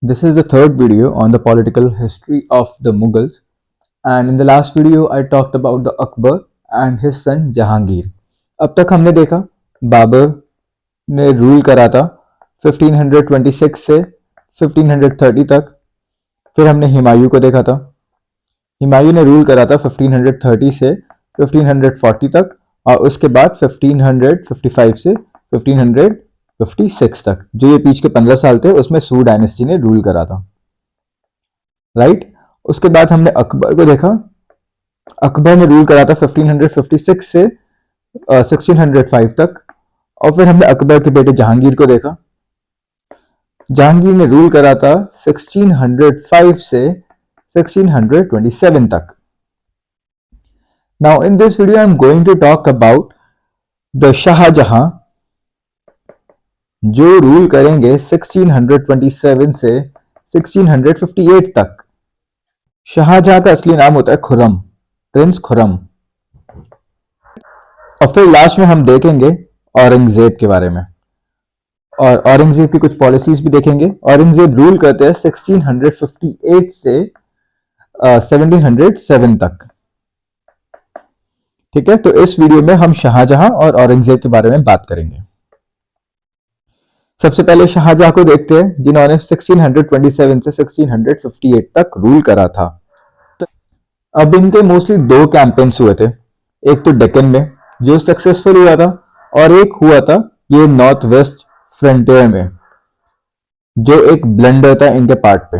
This is the third video on the political history of the Mughals, and in the last video I talked about the Akbar and his son Jahangir. अब तक हमने देखा बाबर ने rule करा था 1526 से 1530 तक। फिर हमने हुमायूं को देखा था। हुमायूं ने रूल करा था 1530 से 1540 तक, और उसके बाद 1555 से 1556 तक, जो ये पीछ के 15 साल थे, उसमें सू डायनेस्टी ने रूल करा था। राइट। उसके बाद हमने अकबर को देखा। अकबर ने रूल करा था 1556 से 1605 तक, और फिर हमने अकबर के बेटे जहांगीर को देखा। जहांगीर ने रूल करा था 1605 से 1627 तक। Now in this video I am going to talk about the Shahjahan, जो रूल करेंगे 1627 से 1658 तक। शाहजहां का असली नाम होता है खुर्रम, प्रिंस खुर्रम। और फिर लास्ट में हम देखेंगे औरंगजेब के बारे में, और औरंगजेब की कुछ पॉलिसीज भी देखेंगे। औरंगजेब रूल करते हैं 1658 से 1707 तक। ठीक है, तो इस वीडियो में हम शाहजहां और औरंगजेब के बारे में बात करेंगे। सबसे पहले शाहजहां को देखते हैं, जिन्होंने 1627 से 1658 तक रूल करा था। अब इनके मोस्टली दो कैंपेन्स हुए थे, एक तो डेक्कन में जो सक्सेसफुल हुआ था, और एक हुआ था ये नॉर्थ वेस्ट फ्रंटियर में, जो एक ब्लंडर था इनके पार्ट पे।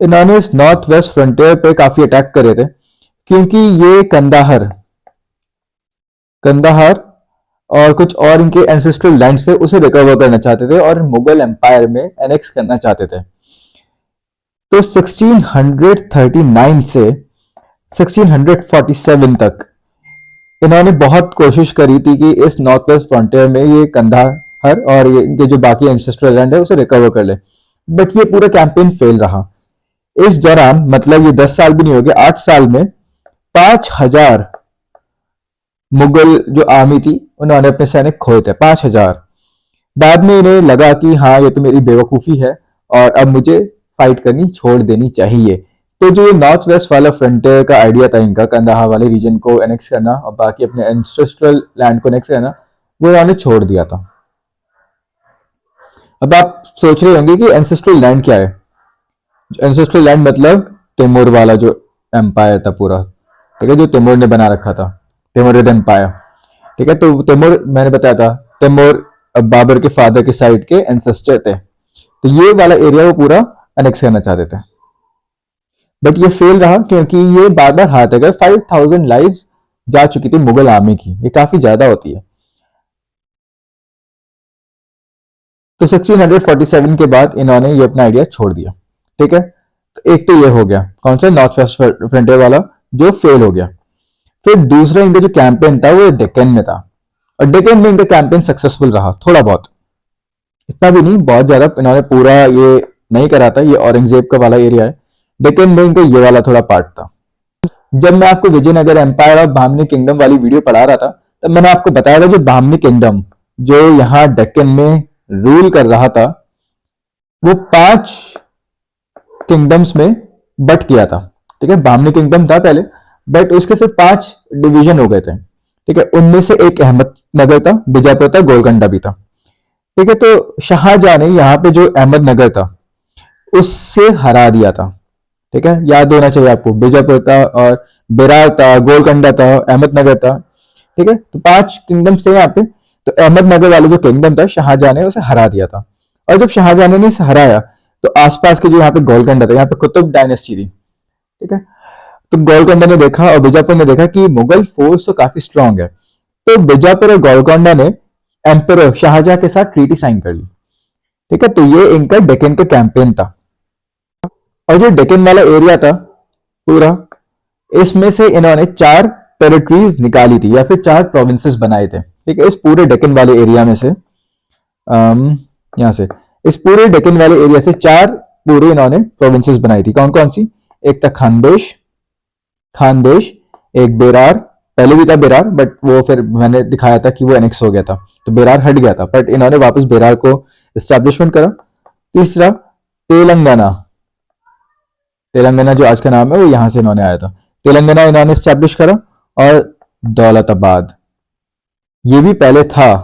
इन्होंने इस नॉर्थ वेस्ट फ्रंटियर पे काफी अटैक करे थे, क्योंकि ये कंदाहार और कुछ और इनके एंसेस्ट्रल लैंड से उसे रिकवर करना चाहते थे और मुगल एम्पायर में एनेक्स करना चाहते थे। तो 1639 से 1647 तक इन्होंने बहुत कोशिश करी थी कि इस नॉर्थ वेस्ट फ्रंटियर में ये कंदाहार और ये इनके जो बाकी एंसेस्ट्रल लैंड है उसे रिकवर कर ले, बट ये पूरा कैंपेन फेल रहा। इस दौरान, मतलब ये 10 साल भी नहीं हो गए, 8 साल में 5000 मुगल जो आर्मी थी उन्होंने अपने सैनिक खोए थे, 5000। बाद में इन्हें लगा कि हाँ, ये तो मेरी बेवकूफ़ी है और अब मुझे फाइट करनी छोड़ देनी चाहिए। तो जो ये नॉर्थ वेस्ट वाला फ्रंटियर का आइडिया था इनका, कंदाहार वाले रीजन को एनेक्स करना और बाकी अपने एंसेस्ट्रल लैंड को एनेक्स करना, वो इन्होंने छोड़ दिया था। अब आप सोच रहे होंगे कि एंसेस्ट्रल लैंड क्या है। एंसेस्ट्रल लैंड मतलब तैमूर वाला जो एम्पायर था पूरा, ठीक है, जो तैमूर ने बना रखा था, तैमूरिड एम्पायर। ठीक है, तो तैमूर, मैंने बताया था, तैमूर बाबर के फादर के साइड के एंसेस्टर थे, तो ये वाला एरिया वो पूरा एनेक्स करना चाहते थे, बट ये फेल रहा क्योंकि ये बार बार हारते गए। 5000 लाइव्स जा चुकी थी मुगल आर्मी की, ये काफी ज्यादा होती है। तो 1647 के बाद इन्होंने ये अपना आइडिया छोड़ दिया। ठीक है, तो एक तो ये हो गया, कौन सा, नॉर्थ वेस्ट फ्रंटियर वाला, जो फेल हो गया। फिर दूसरा इनका जो कैंपेन था वो डेक्कन में था, और डेक्कन में इनका कैंपेन सक्सेसफुल रहा, थोड़ा बहुत, इतना भी नहीं, बहुत ज्यादा इन्होंने पूरा ये नहीं करा था। ये औरंगजेब का वाला एरिया है, डेक्कन में इनका ये वाला थोड़ा पार्ट था। जब मैं आपको Vijayanagara empire of Bahmani kingdom वाली वीडियो पढ़ा रहा था, तब मैंने आपको बताया था जो बामनी किंगडम जो यहाँ डेक्कन में रूल कर रहा था, वो 5 किंगडम्स में बट किया था। ठीक है, बामनी किंगडम था पहले, बट उसके फिर 5 डिवीजन हो गए थे। ठीक है, उनमें से एक अहमदनगर था, बीजापुर था, गोलकोंडा भी था। ठीक है, तो शाहजहां ने यहाँ पे जो अहमदनगर था उससे हरा दिया था। ठीक है, याद होना चाहिए आपको, बीजापुर था और बेरार था, गोलकोंडा था, अहमदनगर था। ठीक है, तो 5 किंगडम्स थे यहाँ पे। तो अहमदनगर वाला जो किंगडम था, शाहजहां ने उसे हरा दिया था। और जब शाहजहां ने इसे हराया तो आसपास के जो यहाँ पे गोलकोंडा था, यहाँ पे कुतुब डायनेस्टी थी। ठीक है, तो गोलकोंडा ने देखा और बीजापुर ने देखा कि मुगल फोर्स तो काफी स्ट्रांग है, तो बीजापुर और गोलकोंडा ने एम्परर शाहजहां के साथ ट्रीटी साइन कर ली। ठीक है, तो ये इनका डेक्कन का कैंपेन था। और जो डेक्कन वाला एरिया था पूरा, इसमें से इन्होंने 4 टेरिटरीज निकाली थी, या फिर 4 प्रोविंसेस बनाए थे। ठीक है, इस पूरे डेक्कन वाले एरिया में से, यहाँ से, इस पूरे डेक्कन वाले एरिया से 4 पूरे इन्होंने प्रोविंसेस बनाई थी। कौन कौन सी? एक था खानदेश, एक बेरार, पहले भी था बेरार, बट वो फिर मैंने दिखाया था कि वो एनेक्स हो गया था, तो बेरार हट गया था, बट इन्होंने वापस बेरार को एस्टैब्लिशमेंट करा। तीसरा तेलंगाना, तेलंगाना जो आज का नाम है वो यहां से इन्होंने आया था। तेलंगाना इन्होंने स्टैब्लिश करा। और दौलताबाद ये भी पहले था।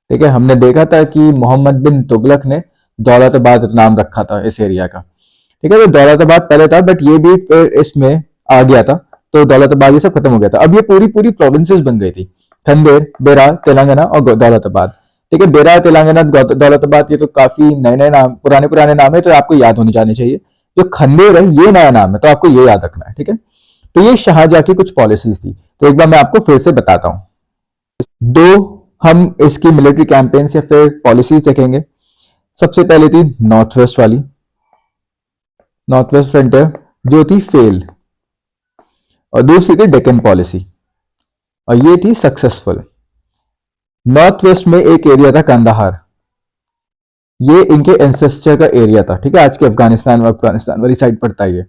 ठीक है, हमने देखा था कि मोहम्मद बिन तुगलक ने दौलताबाद नाम रखा था इस एरिया का। ठीक है, तो दौलताबाद पहले था, बट ये भी फिर इसमें आ गया था, तो दौलताबाद ये सब खत्म हो गया था। अब ये पूरी पूरी प्रोविंसेस बन गई थी, खंडेर, बेरार, तेलंगाना और दौलताबाद। ठीक है, बेरार, तेलंगाना, दौलताबाद, ये तो काफी नए नए नाम, पुराने पुराने नाम है, तो आपको याद होने जाने चाहिए। जो खंडेर है ये नया नाम है, तो आपको ये याद रखना है। ठीक है, तो ये शाहजहां की कुछ पॉलिसीज थी, तो एक बार मैं आपको फिर से बताता हूँ। दो हम इसकी मिलिट्री कैंपेन्स या फिर पॉलिसीज देखेंगे। सबसे पहले थी नॉर्थ वेस्ट वाली, नॉर्थ वेस्ट फ्रंटियर, जो थी फेल। और दूसरी थी डेक्कन पॉलिसी, और ये थी सक्सेसफुल। नॉर्थ वेस्ट में एक एरिया था कंदाहार, ये इनके एंसेस्टर का एरिया था। ठीक है, आज के अफगानिस्तान वाली साइड पड़ता है ये।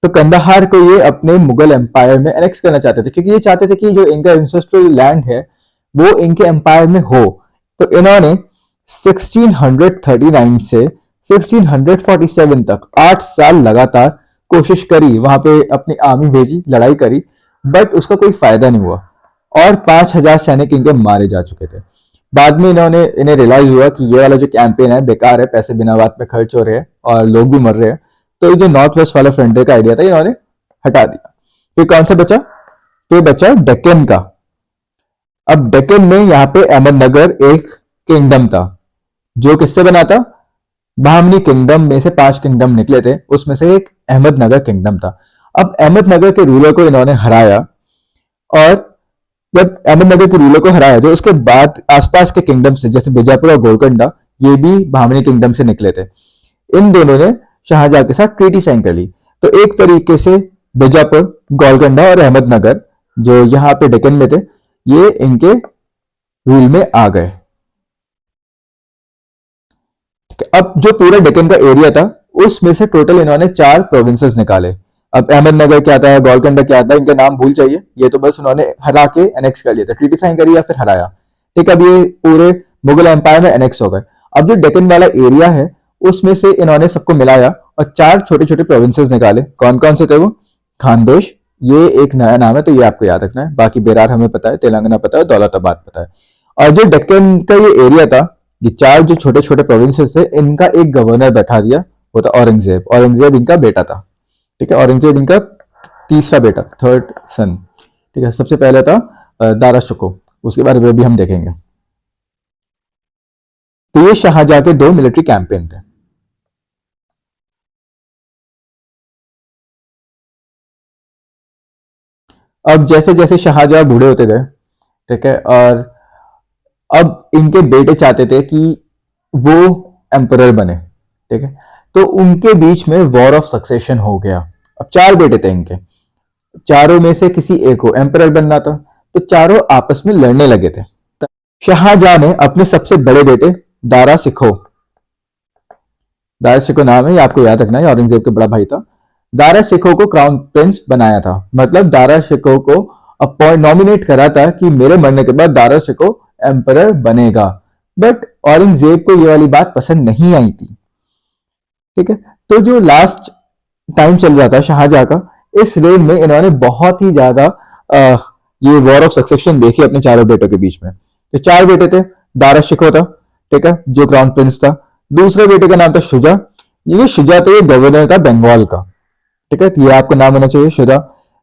तो कंदाहार को ये अपने मुगल एम्पायर में एनेक्स करना चाहते थे, क्योंकि ये चाहते थे कि जो इनका एंसेस्ट्रल लैंड है वो इनके एम्पायर में हो। तो इन्होंने 1639 से 1647 तक 8 साल लगातार कोशिश करी, वहां पे अपनी आर्मी भेजी, लड़ाई करी, बट उसका कोई फायदा नहीं हुआ। और 5,000 सैनिक इनके मारे जा चुके थे। बाद में इन्हें रियलाइज हुआ कि ये वाला जो कैंपेन है बेकार है, पैसे बिना बात में खर्च हो रहे हैं और लोग भी मर रहे हैं। तो ये जो नॉर्थ वेस्ट वाला फ्रंटियर का आइडिया था इन्होंने हटा दिया। फिर कौन सा बचा? फिर बचा डेक्कन का। अब डेक्कन में यहाँ पे अहमदनगर एक किंगडम था, जो किससे बना था? बहामनी किंगडम में से 5 किंगडम निकले थे, उसमें से एक अहमदनगर किंगडम था। अब अहमदनगर के रूलर को इन्होंने हराया, और जब अहमदनगर के रूलर को हराया तो उसके बाद आसपास के किंगडम से, जैसे बीजापुर और गोलकोंडा, ये भी बहामनी किंगडम से निकले थे। इन दोनों ने शाहजहां के साथ ट्रीटी साइन कर ली। तो एक तरीके से बीजापुर, गोलकोंडा और अहमदनगर, जो यहाँ पे डेक्कन में थे, ये इनके रूल में आ गए। अब जो पूरा डेक्कन का एरिया था, उसमें से टोटल इन्होंने 4 प्रोविंसेस निकाले। अब अहमदनगर क्या था, गोलकोंडा क्या था, इनका नाम भूल जाइए, ये तो बस उन्होंने हरा के एनेक्स कर लिया था, ट्रीटी साइन करी या फिर हराया। ठीक, अब ये पूरे मुगल एम्पायर में एनेक्स हो गए। अब जो डेक्कन वाला एरिया है उसमें से इन्होंने सबको मिलाया और 4 छोटे छोटे प्रोविंसेस निकाले। कौन कौन से थे वो? खानदेश, ये एक नया नाम है, तो ये आपको याद रखना है। बाकी बेरार हमें पता है, तेलंगाना पता है, दौलताबाद पता है। और जो डेक्कन का ये एरिया था, ये 4 जो छोटे छोटे प्रोविंसेस थे, इनका एक गवर्नर बैठा दिया, वो था औरंगजेब। औरंगजेब इनका बेटा था। ठीक है, औरंगजेब इनका तीसरा बेटा, थर्ड सन। ठीक है, सबसे पहले था दारा शिकोह, उसके बारे में भी हम देखेंगे। तो ये शाहजहां के 2 मिलिट्री कैंपेन थे। अब जैसे जैसे शाहजहां बूढ़े होते गए, ठीक है, और अब इनके बेटे चाहते थे कि वो एम्परर बने। ठीक है, तो उनके बीच में वॉर ऑफ सक्सेशन हो गया। अब 4 बेटे थे इनके, चारों में से किसी एक को एम्परर बनना था, तो चारों आपस में लड़ने लगे थे। शाहजहां ने अपने सबसे बड़े बेटे दारा शिकोह, दारा शिकोह नाम है, ये आपको याद रखना है, औरंगजेब का बड़ा भाई था, दारा शिकोह को क्राउन प्रिंस बनाया था। मतलब दारा शिकोह को अपॉइंट नॉमिनेट करा था कि मेरे मरने के बाद दारा शिकोह एम्परर बनेगा। बट औरंगजेब को ये वाली बात पसंद नहीं आई थी। ठीक है, तो जो लास्ट टाइम चल रहा था शाहजहां का, इस रेल में इन्होंने बहुत ही ज्यादा ये वॉर ऑफ सक्सेशन देखी अपने चारों बेटों के बीच में। तो 4 बेटे थे, दारा शिकोह था, ठीक है, जो क्राउन प्रिंस था। दूसरे बेटे का नाम था शुजा, ये शुजा तो ये गवर्नर था बंगाल का। ठीक है, तो ये आपको नाम होना चाहिए, शुजा।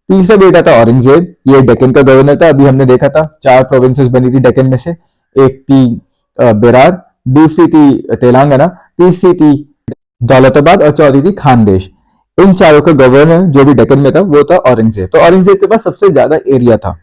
तीसरा बेटा था औरंगजेब, ये डेक्कन का गवर्नर था। अभी हमने देखा था 4 प्रोविंसेस बनी थी डेक्कन में से, एक थी बेरार, दूसरी थी तेलंगाना, तीसरी थी दौलताबाद और चौथी थी खानदेश। इन चारों का गवर्नर जो भी डेक्कन में था वो था औरंगजेब। तो औरंगजेब के पास सबसे ज्यादा एरिया था।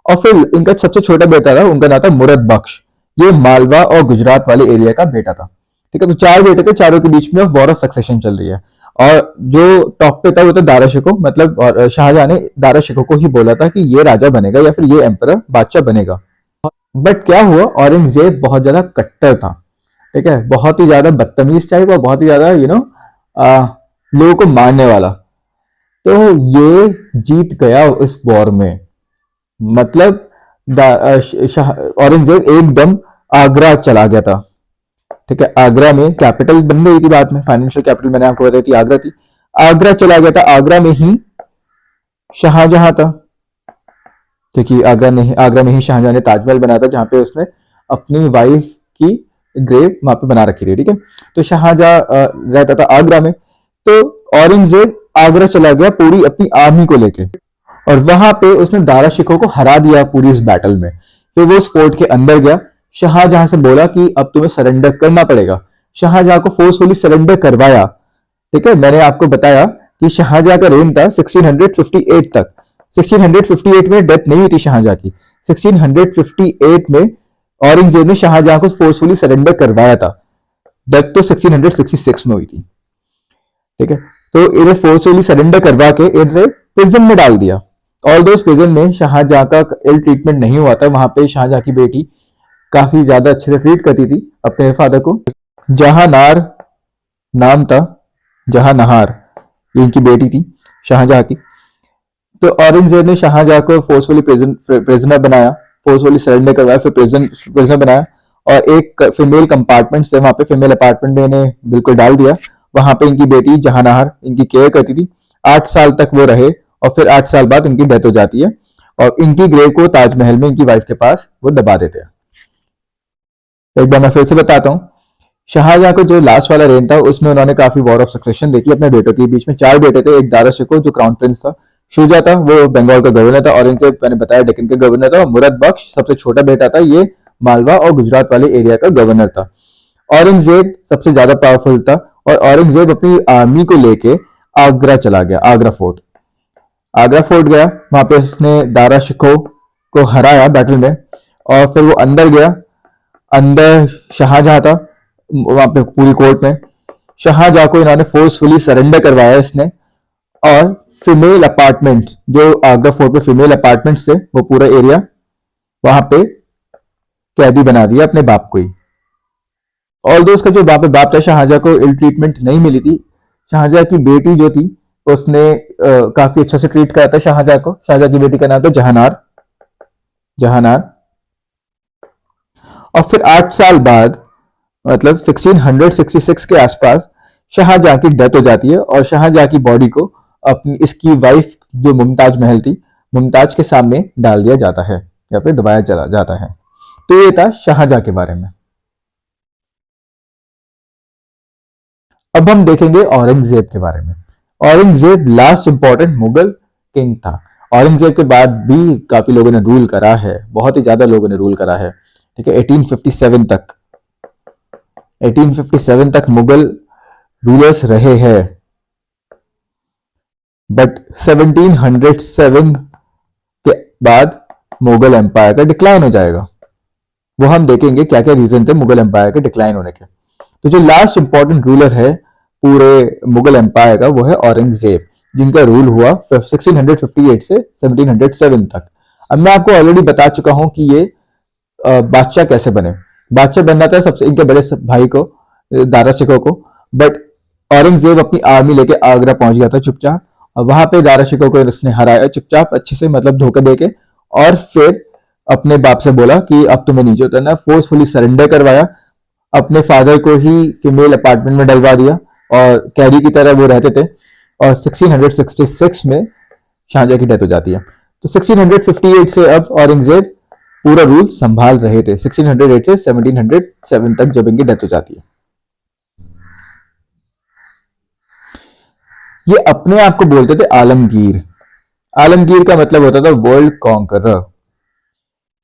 और फिर इनका सबसे छोटा बेटा था, उनका नाम था मुरद बख्श, ये मालवा और गुजरात वाले एरिया का बेटा था। ठीक है, तो 4 बेटे थे, चारों के बीच में वॉर ऑफ सक्सेशन चल रही है। और जो टॉप पे था वो था दारा शिकोह, मतलब शाहजहां ने दारा शिकोह को ही बोला था कि ये राजा बनेगा या फिर ये एम्परर, बादशाह बनेगा। बट क्या हुआ, औरंगजेब बहुत ज्यादा कट्टर था। ठीक है, बहुत ही ज्यादा बदतमीज टाइप और बहुत ही ज्यादा लोगों को मारने वाला। तो ये जीत गया इस वॉर में। मतलब औरंगजेब एकदम आगरा चला गया था। ठीक है, आगरा में कैपिटल बन गई थी बाद में, फाइनेंशियल कैपिटल मैंने आपको बताई थी आगरा थी। आगरा चला गया था, आगरा में ही शाहजहां था, क्योंकि आगरा में ही शाहजहां ने ताजमहल बनाया था, जहां पे उसने अपनी वाइफ की ग्रेव वहां पे बना रखी थी। ठीक है, तो शाहजहां रहता था आगरा में। तो औरंगजेब आगरा चला गया पूरी अपनी आर्मी को लेके, और वहां पे उसने दारा शिकोह को हरा दिया पूरी इस बैटल में। फिर वो उस फोर्ट के अंदर गया, शाहजहां से बोला कि अब तुम्हें सरेंडर करना पड़ेगा। शाहजहां को फोर्सफुली सरेंडर करवाया। ठीक है, मैंने आपको बताया कि शाहजहां का रेन था 1658 तक। 1658 में डेथ नहीं हुई थी शाहजहां की। 1658 में औरंगजेब ने शाहजहां को फोर्सफुली सरेंडर करवाया था। डेथ तो 1666 में हुई थी। ठीक है, तो इन्हें फोर्सफुली सरेंडर करवा के इन्हें प्रिजन में डाल दिया। ऑल दो प्रिजन में शाहजहां का इल ट्रीटमेंट नहीं हुआ था। वहां पे शाहजहां की बेटी काफी ज्यादा अच्छे से ट्रीट करती थी अपने फादर को। जहानार नाम था, जहानहार, ये इनकी बेटी थी शाहजहां की। तो औरंगजेब ने शाहजहां को फोर्सफुली प्रिजनर बनाया, फोर्सफुली सरेंडर करवाया, फिर प्रिजनर बनाया, और एक फीमेल कंपार्टमेंट से वहां पे फीमेल अपार्टमेंट में इन्हें बिल्कुल डाल दिया। वहां पे इनकी बेटी जहानहार इनकी केयर करती थी। 8 साल तक वो रहे, और फिर 8 साल बाद इनकी डेथ हो जाती है, और इनकी ग्रेव को ताजमहल में इनकी वाइफ के पास वो दबा देते हैं। एक बार मैं फिर से बताता हूँ, शाहजहां को जो लास्ट वाला रेन था उसमें उन्होंने काफी वॉर ऑफ सक्सेशन देखी अपने बेटों के बीच में। 4 बेटे थे, एक दारा शिकोह जो क्राउन प्रिंस था, शुजा था वो बंगाल का गवर्नर था, औरंगजेब मैंने बताया डेक्कन का गवर्नर था, और मुराद बख्श सबसे छोटा बेटा था, ये मालवा और गुजरात वाले एरिया का गवर्नर था। औरंगजेब सबसे ज्यादा पावरफुल था, और औरंगजेब अपनी आर्मी को लेके आगरा चला गया, आगरा फोर्ट। आगरा फोर्ट गया, वहां पे उसने दारा शिकोह को हराया बैटल में, और फिर वो अंदर गया। अंदर शाहजहां था वहां पे पूरी कोर्ट में। शाहजहां को इन्होंने फोर्सफुली सरेंडर करवाया इसने, और फीमेल अपार्टमेंट जो आगरा फोर्ट में फीमेल अपार्टमेंट थे वो पूरा एरिया वहां पे कैदी बना दिया अपने बाप को ही। ऑल दो उसका जो बाप था शाहजहां को इल ट्रीटमेंट नहीं मिली थी। शाहजहां की बेटी जो थी उसने काफी अच्छा से ट्रीट करा था शाहजहां को। शाहजहां की बेटी का नाम था जहानार, जहानार। और फिर 8 साल बाद, मतलब 1666 के आसपास, शाहजहां की डेथ हो जाती है, और शाहजहां की बॉडी को अपनी इसकी वाइफ जो मुमताज महल थी, मुमताज के सामने डाल दिया जाता है, या फिर दबाया चला जाता है। तो ये था शाहजहां के बारे में। अब हम देखेंगे औरंगजेब के बारे में। Aurangzeb last important Mughal king था। औरंगजेब के बाद भी काफी लोगों ने रूल करा है, बहुत ही ज्यादा लोगों ने रूल करा है। ठीक है, 1857 तक, 1857 तक मुगल रूलर्स रहे हैं। बट 1707 के बाद मुगल एम्पायर का डिक्लाइन हो जाएगा। वो हम देखेंगे क्या क्या रीजन थे मुगल एम्पायर के डिक्लाइन होने के। तो जो लास्ट इंपॉर्टेंट रूलर है पूरे मुगल एम्पायर का वो है औरंगजेब, जिनका रूल हुआ 1658 से 1707 तक। अब मैं आपको ऑलरेडी बता चुका हूं कि ये बादशाह कैसे बने। बादशाह बनना था सबसे इनके बड़े भाई को, दारा शिकोह को। बट औरंगजेब अपनी आर्मी लेके आगरा पहुंच गया था चुपचाप, और वहां पे दारा शिकोह को उसने हराया चुपचाप अच्छे से, मतलब धोखा देके। और फिर अपने बाप से बोला कि अब तुम्हें नीचे उतरना, फोर्सफुली सरेंडर करवाया, अपने फादर को ही फीमेल अपार्टमेंट में डलवा दिया, और कैदी की तरह वो रहते थे। और 1666 में शाहजहां की डेथ हो जाती है। तो 1658 से अब औरंगजेब पूरा रूल संभाल रहे थे, 1608 से 1707 तक, जब इनकी डेथ हो जाती है। ये अपने आप को बोलते थे आलमगीर। आलमगीर का मतलब होता था वर्ल्ड कॉन्करर।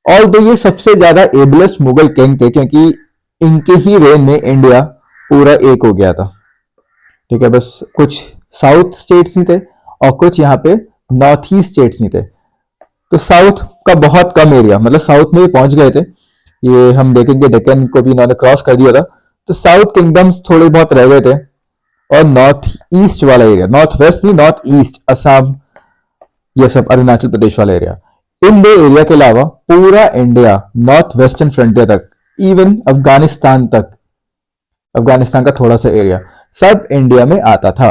और तो ये सबसे ज्यादा एबलेस्ट मुगल किंग थे, क्योंकि इनके ही रेन में इंडिया पूरा एक हो गया था। ठीक है, बस कुछ साउथ स्टेट्स नहीं थे, और कुछ यहाँ पे नॉर्थ ईस्ट स्टेट्स नहीं थे। तो साउथ का बहुत कम एरिया, मतलब साउथ में ये पहुंच गए थे। ये हम देखेंगे डेक्कन को भी इन्होंने क्रॉस कर दिया था। तो साउथ किंगडम्स थोड़े बहुत रह गए थे, और नॉर्थ ईस्ट वाला एरिया, नॉर्थ वेस्ट नहीं, नॉर्थ ईस्ट, असम, ये सब अरुणाचल प्रदेश वाला एरिया, इन दो एरिया के अलावा पूरा इंडिया नॉर्थ वेस्टर्न फ्रंटियर तक, इवन अफगानिस्तान तक, अफगानिस्तान का थोड़ा सा एरिया, सब इंडिया में आता था।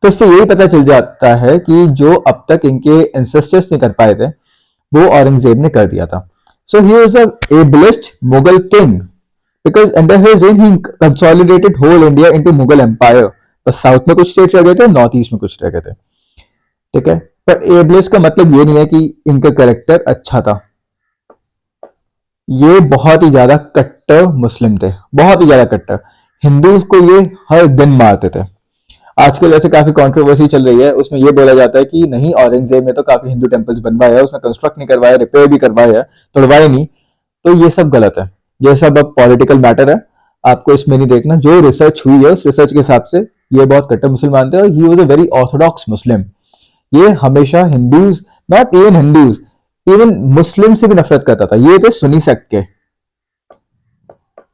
तो इससे यही पता चल जाता है कि जो अब तक इनके एंसेस्टर्स नहीं कर पाए थे वो औरंगजेब ने कर दिया था। So he was a ableist Mughal king because under his reign he consolidated whole India into Mughal empire. बस साउथ में कुछ स्टेट्स रह गए थे, नॉर्थ ईस्ट में कुछ रह गए थे, ठीक है। पर एबलेस का मतलब ये नहीं है कि इनका करेक्टर अच्छा था। ये बहुत ही ज्यादा कट्टर मुस्लिम थे, बहुत ही ज्यादा कट्टर। हिंदूज को ये हर दिन मारते थे। आजकल ऐसे काफी कंट्रोवर्सी चल रही है, उसमें ये बोला जाता है कि नहीं, औरंगजेब ने तो काफी हिंदू टेम्पल्स बनवाए हैं, उसने कंस्ट्रक्ट नहीं करवाया, रिपेयर भी करवाया है, तोड़वाए नहीं। तो ये सब गलत है, ये सब अब पॉलिटिकल मैटर है, आपको इसमें नहीं देखना। जो रिसर्च हुई है उस रिसर्च के हिसाब से ये बहुत कट्टर मुसलमान थे और he was a very orthodox Muslim. ये हमेशा Hindus, not even Hindus, even Muslim से भी नफरत करता था। ये थे सुन्नी सेक्ट के।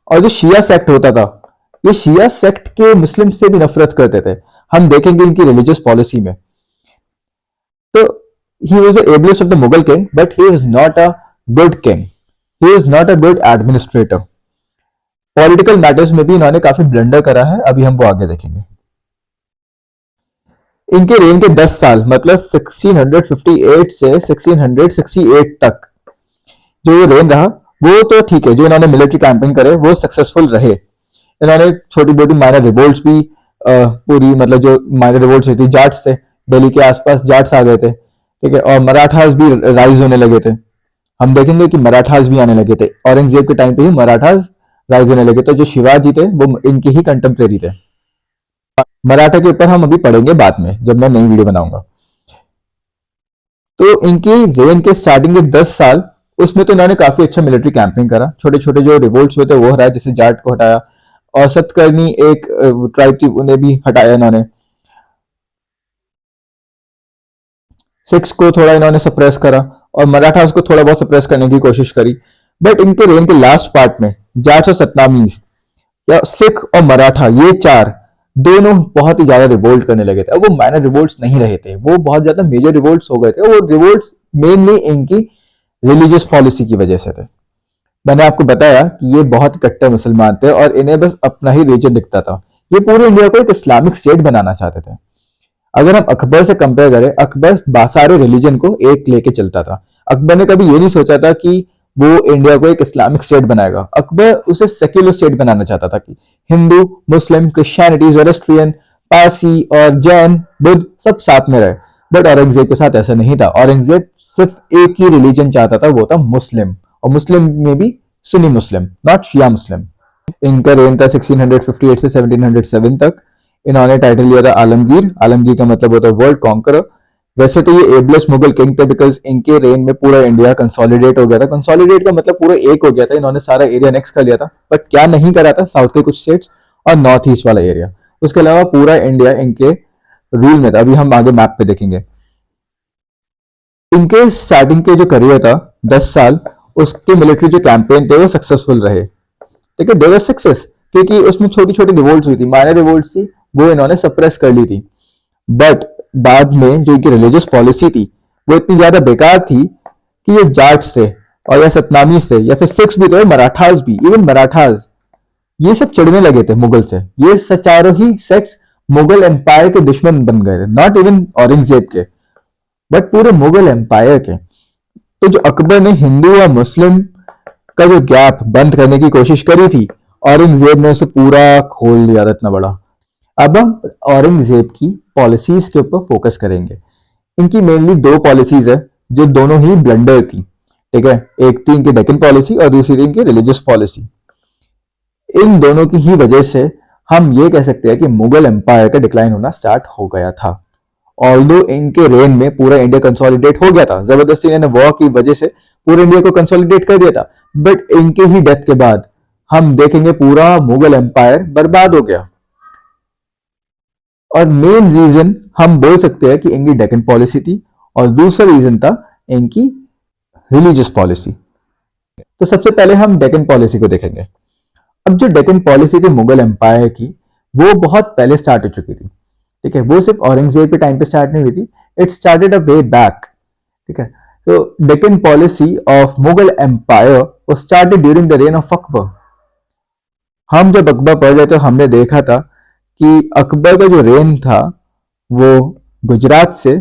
और जो शिया सेक्ट होता था, ये शिया सेक्ट के मुस्लिम से भी नफरत करते थे, हम देखेंगे इनकी रिलीजियस पॉलिसी में। तो he was ablest of the Mughal king, but he is not a good king, he is not a good administrator. Political matters में भी इन्होंने काफी ब्लंडर करा है, अभी हम वो आगे देखेंगे। इनके रेन के 10 साल मतलब 1658 से 1668 तक जो रेन रहा वो तो ठीक है। जो इन्होंने मिलिट्री कैंपेन करे वो सक्सेसफुल रहे। इन्होंने छोटी मोटी माइनर रिवोल्ट्स भी पूरी, मतलब जो माइनर रिवोल्ट्स हुई थी जाट्स से, दिल्ली के आसपास जाट्स आ गए थे, ठीक है, और मराठास भी राइज होने लगे थे। हम देखेंगे कि मराठास भी आने लगे थे, औरंगजेब के टाइम पे ही मराठास राइज होने लगे। तो जो शिवाजी थे वो इनके ही कंटेम्प्रेरी थे। मराठा के ऊपर हम अभी पढ़ेंगे बाद में जब मैं नई वीडियो बनाऊंगा। तो इनकी रेन के स्टार्टिंग के 10 साल उसमें तो इन्होंने काफी अच्छा मिलिट्री कैंपिंग करा। छोटे छोटे जो रिवोल्ट्स हुए थे वो हराया, जैसे जाट को हटाया, और सतकर्णी एक ट्राइब थी उन्हें भी हटाया इन्होंने। सिक्स को थोड़ा इन्होंने सप्रेस करा और मराठास को थोड़ा बहुत सप्रेस करने की कोशिश करी। बट इनके रेन के लास्ट पार्ट में जाट और सतनामीज या सिख और मराठा, ये चार दोनों बहुत ही ज्यादा रिवोल्ट करने लगे थे। अब वो माइनर रिवोल्ट्स नहीं रहे थे, वो बहुत ज्यादा मेजर रिवोल्ट्स हो गए थे। वो रिवोल्ट्स मेनली इनकी रिलीजियस पॉलिसी की वजह से थे। मैंने आपको बताया कि ये बहुत कट्टर मुसलमान थे और इन्हें बस अपना ही रीजन दिखता था। ये पूरे इंडिया को एक इस्लामिक स्टेट बनाना चाहते थे। अगर हम अकबर से कंपेयर करें, अकबर सारे रिलीजन को एक लेके चलता था। अकबर ने कभी ये नहीं सोचा था कि वो इंडिया को एक इस्लामिक स्टेट बनाएगा। अकबर उसे सेक्युलर स्टेट बनाना चाहता था कि हिंदू, मुस्लिम, क्रिश्चियनिटी, ज़ोरास्ट्रियन, पारसी और जैन, बुद्ध सब साथ में रहे। बट औरंगजेब के साथ ऐसा नहीं था। औरंगजेब सिर्फ एक ही रिलीजन चाहता था, वो था मुस्लिम, और मुस्लिम में भी सुन्नी मुस्लिम, नॉट शिया मुस्लिम। इनका रेन था 1658 से 1707 तक। इन्होंने टाइटल लिया था आलमगीर। आलमगीर का मतलब होता है वर्ल्ड कॉन्करर। वैसे तो ये एबलेस मुगल किंग थे बिकॉज इनके रेन में पूरा इंडिया कंसोलिडेट हो गया था। कंसोलिडेट का मतलब पूरा एक हो गया था, इन्होंने सारा एरिया नेक्स्ट कर लिया था। बट क्या नहीं करा था, साउथ के कुछ स्टेट्स और नॉर्थ ईस्ट वाला एरिया, उसके अलावा पूरा इंडिया इनके रूल में था। अभी हम आगे मैप पे देखेंगे। इनके स्टार्टिंग के जो करियर था 10 साल, उसके मिलिट्री जो कैंपेन थे वो सक्सेसफुल रहे, ठीक है, देवर सक्सेस, क्योंकि उसमें छोटी छोटी रिवोल्ट हुई थी, माइनर रिवोल्ट थी, वो इन्होंने सप्रेस कर ली थी। बट बाद में जो इनकी रिलीजियस पॉलिसी थी वो इतनी ज्यादा बेकार थी कि ये जाट से और या सतनामी से या फिर सिक्स भी थे, मराठास भी, इवन मराठास, ये सब चिढ़ने लगे थे मुगल से। ये चारों ही सेक्ट्स मुगल एम्पायर के दुश्मन बन गए थे, नॉट इवन औरंगजेब के, बट पूरे मुगल एम्पायर के। तो जो अकबर ने हिंदू और मुस्लिम का जो गैप बंद करने की कोशिश करी थी, औरंगजेब ने उसे पूरा खोल दिया था, इतना बड़ा। अब हम औरंगजेब की पॉलिसीज के ऊपर फोकस करेंगे। इनकी मेनली दो पॉलिसीज है जो दोनों ही ब्लंडर थी, ठीक है। एक थी इनकी डेक्कन पॉलिसी और दूसरी थी इनकी रिलीजियस पॉलिसी। इन दोनों की ही वजह से हम ये कह सकते हैं कि मुगल एम्पायर का डिक्लाइन होना स्टार्ट हो गया था। ऑल्दो इनके रेन में पूरा इंडिया कंसोलिडेट हो गया था, जबरदस्ती इन्होंने वॉर की वजह से पूरे इंडिया को कंसोलिडेट कर दिया था। बट इनके ही डेथ के बाद हम देखेंगे पूरा मुगल एम्पायर बर्बाद हो गया। और मेन रीजन हम बोल सकते हैं कि इनकी डेक्कन पॉलिसी थी और दूसरा रीजन था इनकी रिलीजियस पॉलिसी। तो सबसे पहले हम डेक्कन पॉलिसी को देखेंगे। अब जो डेक्कन पॉलिसी थी मुगल एम्पायर की, वो बहुत पहले स्टार्ट हो चुकी थी, ठीक है। वो सिर्फ औरंगजेब के टाइम पे स्टार्ट नहीं हुई थी, it started a way back, ठीक है। तो Deccan policy of Mughal empire was started during the reign of Akbar. हम जब अकबर पढ़ रहे थे हमने देखा था कि अकबर का जो रेन था वो गुजरात से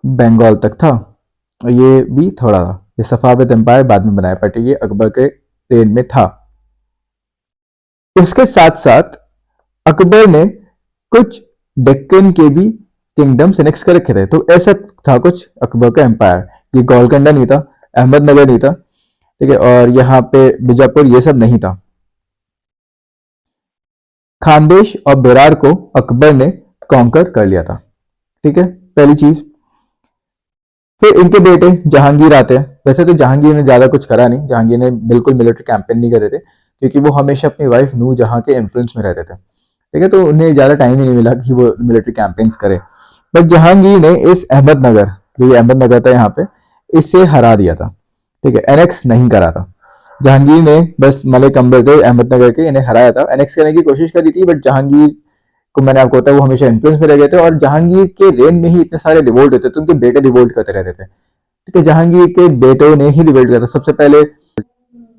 बंगाल तक था, और ये भी थोड़ा था, ये सफाविद एम्पायर बाद में बनाया, बट ये अकबर के रेन में था। उसके साथ साथ अकबर ने कुछ डेक्कन के भी किंगडम्स एनेक्स कर रखे थे। तो ऐसा था कुछ अकबर का एम्पायर, ये गोलकोंडा नहीं था, अहमदनगर नहीं था, ठीक है, और यहाँ पे बीजापुर ये सब नहीं था। खानदेश और बेरार को अकबर ने कॉन्कर कर लिया था, ठीक है, पहली चीज। फिर इनके बेटे जहांगीर आते हैं। वैसे तो जहांगीर ने ज्यादा कुछ करा नहीं, जहांगीर ने बिल्कुल मिलिट्री कैंपेन नहीं करे थे, क्योंकि वो हमेशा अपनी वाइफ नूर जहां के इन्फ्लुएंस में रहते थे, ठीक है, तो उन्हें ज्यादा टाइम ही नहीं मिला कि वो मिलिट्री कैंपेन्स करे। बट जहांगीर ने इस अहमदनगर, जो ये अहमदनगर था यहाँ पे, इससे हरा दिया था, ठीक है, एनेक्स नहीं करा था। जहांगीर ने बस मलिक अंबर थे अहमदनगर के, इन्हें हराया था, एनेक्स करने की कोशिश करी थी, बट जहांगीर को मैंने आपको बताया वो हमेशा इन्फ्लुएंस में रह गए थे, और जहांगीर के रेन में ही इतने सारे रिवोल्ट होते थे, उनके बेटे रिवोल्ट करते रहते थे, ठीक है। जहांगीर के बेटों ने ही रिवोल्ट करा था। सबसे पहले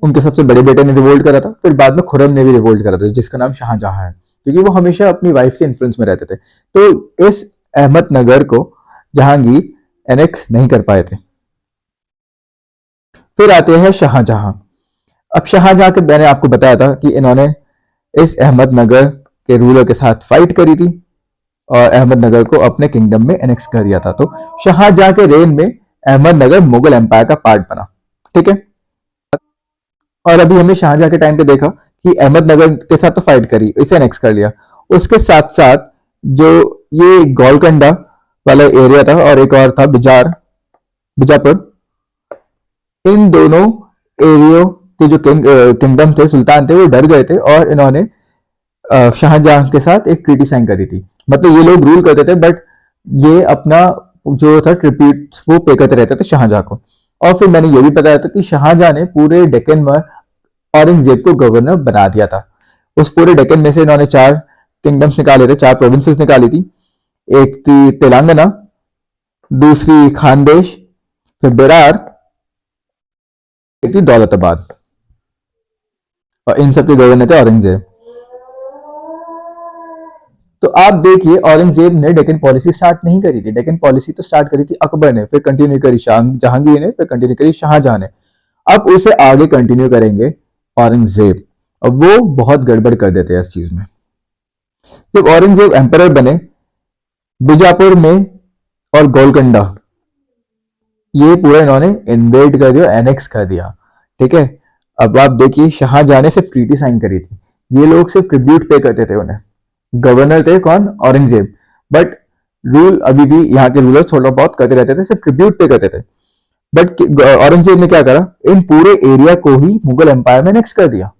उनके सबसे बड़े बेटे ने रिवोल्ट करा था, फिर बाद में खुर्रम ने भी रिवोल्ट करा था, जिसका नाम शाहजहां है, क्योंकि वो हमेशा अपनी वाइफ के इन्फ्लुएंस में रहते थे। तो इस अहमदनगर को जहांगीर एनेक्स नहीं कर पाए थे। फिर आते हैं शाहजहां। अब शाहजहां के मैंने आपको बताया था कि इन्होंने इस अहमदनगर के रूलर के साथ फाइट करी थी और अहमदनगर को अपने किंगडम में एनेक्स कर दिया था। तो शाहजहां के रेन में अहमदनगर मुगल एम्पायर का पार्ट बना, ठीक है। और अभी हमने शाहजहां के टाइम पे देखा कि अहमदनगर के साथ तो फाइट करी, इसे एनेक्स कर लिया। उसके साथ साथ जो ये गोलकोंडा वाला एरिया था और एक और था बीजापुर, इन दोनों एरियो के जो किंगडम थे, सुल्तान थे, वो डर गए थे और इन्होंने शाहजहां के साथ एक ट्रीटी साइन करी थी। मतलब ये लोग रूल करते थे, बट ये अपना जो था ट्रिब्यूट वो पे करते रहते थे शाहजहां को। और फिर मैंने ये भी बताया था कि शाहजहां ने पूरे डेक्कन में औरंगजेब को गवर्नर बना दिया था। उस पूरे डेक्कन में से इन्होंने 4 किंगडम्स निकाले थे, 4 प्रोविंसेस निकाली थी। एक थी तेलंगाना, दूसरी खानदेश, फिर बेरार, एक थी दौलताबाद, और इन सब के गवर्नर थे औरंगजेब। तो आप देखिए औरंगजेब ने डेक्कन पॉलिसी स्टार्ट नहीं करी थी, डेक्कन पॉलिसी तो स्टार्ट करी थी अकबर ने, फिर कंटिन्यू करी जहांगीर ने, फिर कंटिन्यू करी शाहजहां ने। अब उसे आगे कंटिन्यू करेंगे औरंगजेब। अब वो बहुत गड़बड़ कर देते हैं इस चीज में। जब औरंगजेब एम्परर बने, बीजापुर में और गोलकोंडा ये पूरा इन्होंने इन्वेड कर दिया, एनेक्स कर दिया, ठीक है। अब आप देखिए शाहजहां ने सिर्फ ट्रीटी साइन करी थी, ये लोग सिर्फ ट्रिब्यूट पे करते थे उन्हें। गवर्नर थे कौन? औरंगजेब, बट रूल अभी भी यहाँ के रूलर थोड़ा बहुत करते रहते थे, सिर्फ ट्रिब्यूट पे करते थे। बट औरंगजेब ने क्या करा, इन पूरे एरिया को ही मुगल एम्पायर में नेक्स्ट कर दिया।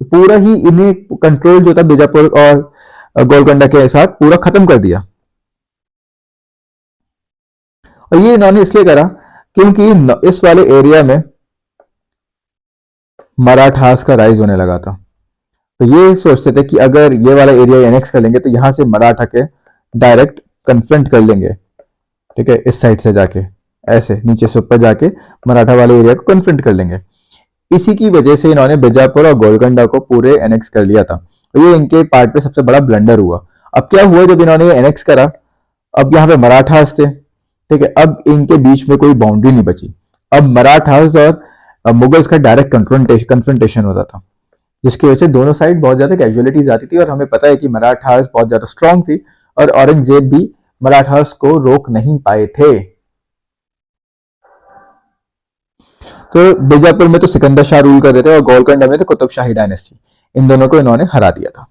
पूरा ही इन्हें कंट्रोल जो था बीजापुर और गोलकोंडा के साथ पूरा खत्म कर दिया। और ये इन्होंने इसलिए करा क्योंकि इस वाले एरिया में मराठास का राइज होने लगा था। तो ये सोचते थे कि अगर ये वाला एरिया एनेक्स कर लेंगे तो यहां से मराठा के डायरेक्ट कन्फ्रंट कर लेंगे, ठीक है, इस साइड से जाके ऐसे नीचे से ऊपर जाके मराठा वाले एरिया को कन्फ्रंट कर लेंगे। इसी की वजह से इन्होंने बीजापुर और गोलकोंडा को पूरे एनेक्स कर लिया था। तो ये इनके पार्ट पे सबसे बड़ा ब्लंडर हुआ। अब क्या हुआ जब इन्होंने एनेक्स करा, अब यहाँ पे मराठास थे, ठीक है, अब इनके बीच में कोई बाउंड्री नहीं बची। अब मराठास और मुगल्स का डायरेक्ट कन्फ्रंटेशन होता था, जिसकी वजह से दोनों साइड बहुत ज्यादा कैजुअलिटीज आती थी। और हमें पता है कि मराठास बहुत ज्यादा स्ट्रांग थी और औरंगजेब भी मराठास को रोक नहीं पाए थे। तो बीजापुर में तो सिकंदर शाह रूल कर रहे थे और गोलकोंडा में तो कुतुब शाही डायनेस्टी, इन दोनों को इन्होंने हरा दिया था।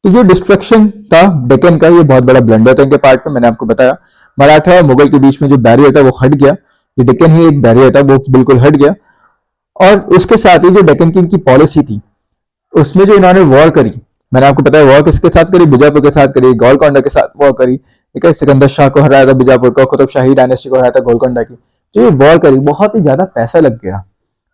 तो जो डिस्ट्रक्शन था डेक्कन का, ये बहुत बड़ा ब्लंडर था इनके पार्ट में। मैंने आपको बताया मराठा और मुगल के बीच में जो बैरियर था वो हट गया, ये डेक्कन ही एक बैरियर था, वो बिल्कुल हट गया। और उसके साथ ही जो डेक्कन की इनकी पॉलिसी थी, उसमें जो इन्होंने वॉर करी, मैंने आपको बताया वॉर किसके साथ करी, बीजापुर के साथ करी, गोलकोंडा के साथ वॉर करी, ठीक है। सिकंदर शाह को हराया था बीजापुर को, कुतुब शाही डायनेस्टी को हराया था गोलकोंडा की। जो ये वॉर करी बहुत ही ज्यादा पैसा लग गया,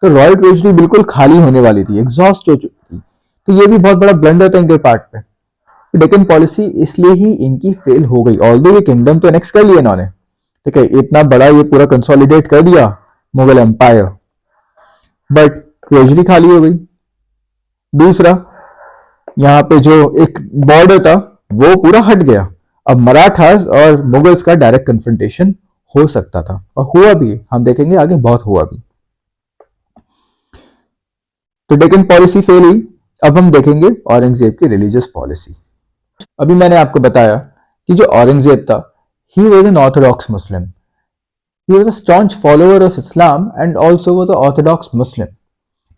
तो रॉयल ट्रेजरी बिल्कुल खाली होने वाली थी, एग्जॉस्ट हो चुकी थी। तो ये भी बहुत बड़ा ब्लंडर था इनके पार्ट पे। तो डेक्कन पॉलिसी इसलिए ही इनकी फेल हो गई। ऑल्दो ये किंगडम तो एनेक्स कर लिया इन्होंने, ठीक है, इतना बड़ा ये पूरा कंसोलिडेट कर दिया मुगल एम्पायर, बट ट्रेजरी खाली हो गई। दूसरा, यहाँ पे जो एक बॉर्डर था वो पूरा हट गया। अब मराठास और मुगल्स का डायरेक्ट कन्फ्रंटेशन हो सकता था और हुआ भी, हम देखेंगे आगे बहुत हुआ भी। तो डेक्कन पॉलिसी फेल हुई। अब हम देखेंगे औरंगजेब की रिलीजियस पॉलिसी। अभी मैंने आपको बताया कि जो औरंगजेब था, he was an orthodox Muslim, he was a staunch follower of Islam and also was a orthodox Muslim.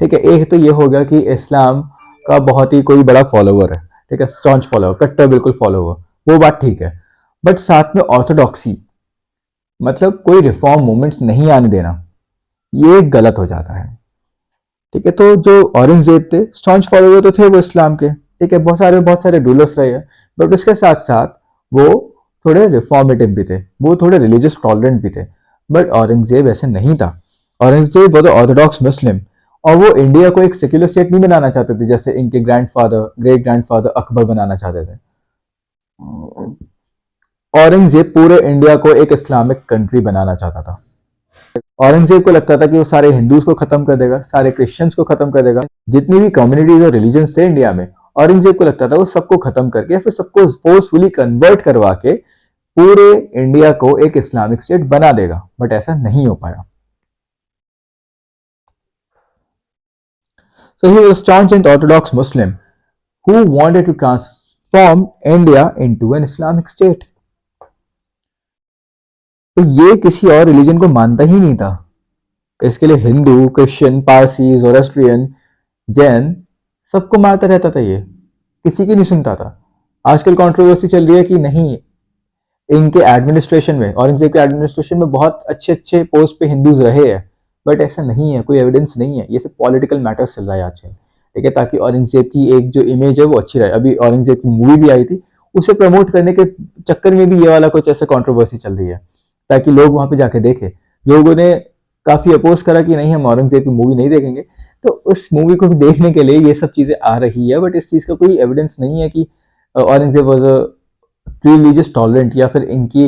ठीक है, एक तो ये हो गया कि इस्लाम का बहुत ही कोई बड़ा फॉलोअर है, ठीक है, स्टॉन्च फॉलोअर, कट्टर बिल्कुल फॉलोअर, वो बात ठीक है। बट साथ में ऑर्थोडॉक्सी, मतलब कोई रिफॉर्म मूवमेंट्स नहीं आने देना, ये गलत हो जाता है। ठीक है, तो जो औरंगजेब थे, स्टॉन्च फॉलोअर तो थे वो इस्लाम के, ठीक है, बहुत सारे रूलर्स रहे हैं, बट उसके साथ साथ वो थोड़े रिफॉर्मेटिव भी थे, वो थोड़े रिलीजियस टॉलरेंट भी थे। बट औरंगजेब ऐसे नहीं था। औरंगजेब वो ऑर्थोडॉक्स मुस्लिम, और वो इंडिया को एक सेक्युलर स्टेट नहीं बनाना चाहते थे जैसे इनके ग्रैंडफादर, ग्रेट ग्रैंडफादर अकबर बनाना चाहते थे। औरंगजेब पूरे इंडिया को एक इस्लामिक कंट्री बनाना चाहता था। औरंगजेब को लगता था कि वो सारे हिंदूज को खत्म कर देगा, सारे क्रिश्चियंस को खत्म कर देगा, जितनी भी कम्युनिटीज और रिलीजन थे इंडिया में, औरंगजेब को लगता था वो सबको खत्म करके फिर सबको फोर्सफुली कन्वर्ट करवा के पूरे इंडिया को एक इस्लामिक स्टेट बना देगा। बट ऐसा नहीं हो पाया। So he was a staunch and orthodox Muslim who wanted to transform India into an Islamic state. तो ये किसी और रिलीजन को मानता ही नहीं था। इसके लिए हिंदू, क्रिश्चियन, पारसी, जोरेस्ट्रियन, जैन सबको मारता रहता था, ये किसी की नहीं सुनता था। आजकल कंट्रोवर्सी चल रही है कि नहीं, इनके एडमिनिस्ट्रेशन में, औरंगजेब के एडमिनिस्ट्रेशन में बहुत अच्छे अच्छे पोस्ट पे हिंदूज रहे हैं, बट ऐसा नहीं है, कोई एविडेंस नहीं है। ये सब पॉलिटिकल मैटर्स चल रहा है आजकल, ठीक है, ताकि औरंगजेब की एक जो इमेज है वो अच्छी रहे। अभी औरंगजेब की मूवी भी आई थी, उसे प्रमोट करने के चक्कर में भी ये वाला कुछ ऐसा कंट्रोवर्सी चल रही है, ताकि लोग वहां पे जाके देखें। लोगों ने काफी अपोज करा कि नहीं, हम औरंगजेब की मूवी नहीं देखेंगे, तो उस मूवी को भी देखने के लिए ये सब चीजें आ रही है। बट इस चीज का कोई एविडेंस नहीं है कि Aurangzeb was a religious tolerant या फिर इनकी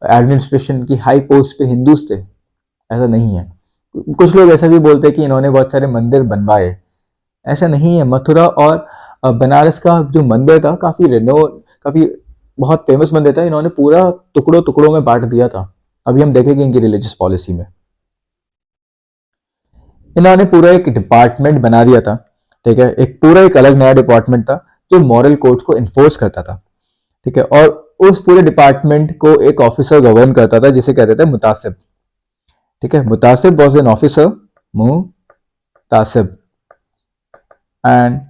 एडमिनिस्ट्रेशन की हाई पोस्ट पे हिंदूज थे, ऐसा नहीं है। कुछ लोग ऐसा भी बोलते हैं कि इन्होंने बहुत सारे मंदिर बनवाए, ऐसा नहीं है। मथुरा और बनारस का जो मंदिर था, काफी बहुत फेमस मंदिर था, इन्होंने पूरा टुकड़ों टुकड़ों में बांट दिया था। अभी हम देखेंगे इनकी रिलीजियस पॉलिसी में इन्होंने पूरा एक डिपार्टमेंट बना दिया था, ठीक है, एक पूरा एक अलग नया डिपार्टमेंट था जो मॉरल कोड को इन्फोर्स करता था, ठीक है, और उस पूरे डिपार्टमेंट को एक ऑफिसर गवर्न करता था जिसे कहते थे मुतासिब। ठीक है, मुतासिब वॉज एन ऑफिसर, मुतासिब, and